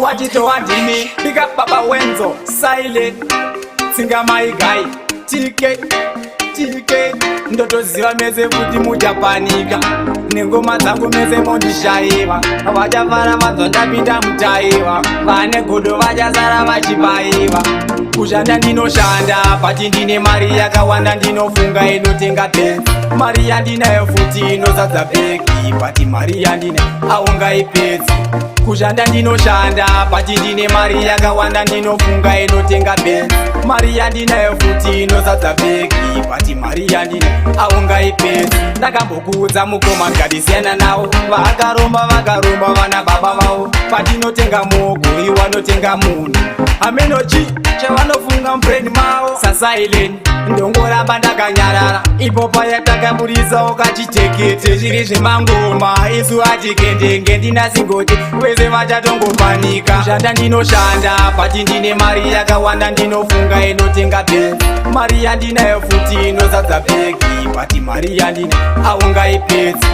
wachitowa ndini bika baba wenzo silent tsinga maigai tike ndotoziva mese kuti muchapanika nengoma dzangu mese mondishaiva vachafara vadzondapinda mutaiva vane godo vachasara vachipaiva kushanda ndinoshanda pati ndine mari yakawanda ndinofunga inotenga penzi mari yandinayo futi inozadza bhegi pati mari yandine aungaipedzi kushanda ndinoshanda pati ndine mari yakawanda ndinofunga inotenga penzi mari yandinayo futi inozadza bhegi pati mari yandine aungaipedzi ndakambokuudza mukoma ndikadisiyana navo vakaromba vana baba vavo patinotenga mogo iwanotenga munhu amenochi chavanofunga mupureni mavo sasaileni ndongoramba ndakanyarara ipo paya takaburisawo kachitekete zviri zvemangoma isu atikendenge ndinasingoti wese vachatongopanika kushanda ndinoshanda pati ndine mari yakawanda ndinofunga inotenga penzi mari yandinayo futi inozadza bhegi pati mari yandine aungaipedzi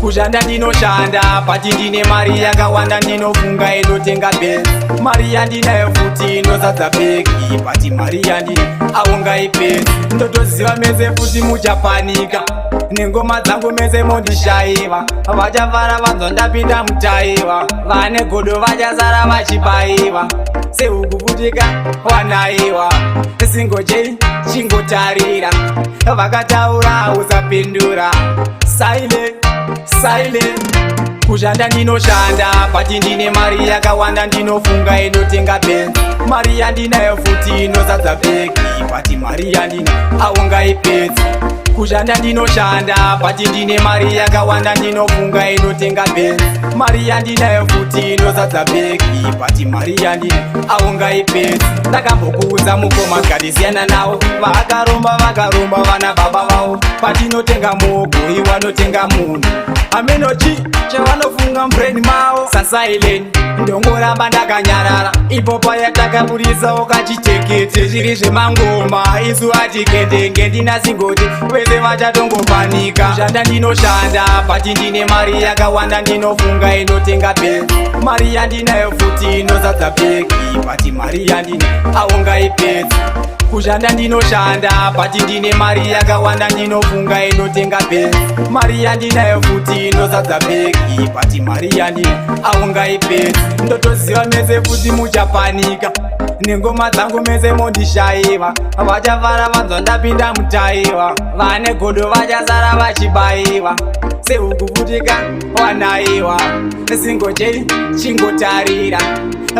kushanda ndinoshanda pati ndine mari yakawanda ndinofunga inotenga penzi mari yandinayo futi inozadza bhegi pati mari yandine aungaipedzi ndotoziva mese futi muchapanika nengoma dzangu mese mondishaiva vachafara vanzondapinda mutaiva vane godo vachasara vachipaiva sehuku futika wanaiwa singochei chingotarira vakataura usapindura silent kushanda ndinoshanda pati ndine mari yakawanda ndinofunga inotenga penzi mari yandinayo futi inozadza bhegi pati mari yandine aungaipedzi kushanda ndinoshanda pati ndine mari yakawanda ndinofunga inotenga penzi mari yandinayo futi inozadza bhegi pati mari yandine aungaipedzi ndakambokuudza mukoma ndikadisiyana navo vakaromba vana baba vavo patinotenga mogo iwanotenga munhu amenochi chavanofunga mupureni mavo sasaileni ndongoramba ndakanyarara ipo paya takaburisawo kachitekete zviri zvemangoma isu atikendenge ndinasingoti wese vachatongopanika kushanda ndinoshanda pati ndine mari yakawanda ndinofunga inotenga penzi mari yandinayo futi inozadza bhegi pati mari yandine aungaipedzi kushanda ndinoshanda pati ndine mari yakawanda ndinofunga inotenga penzi mari yandinayo futi inozadza bhegi pati mari yandine aungaipedzi ndotoziva mese futi muchapanika nengoma dzangu mese mondishaiva vachafara vanzondapinda mutaiva vane godo vachasara vachipaiva sehuku futika wanaiwa singochei chingotarira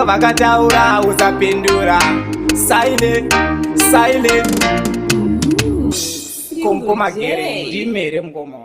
vakataura usapindura silent kompomagere ndimere mngoma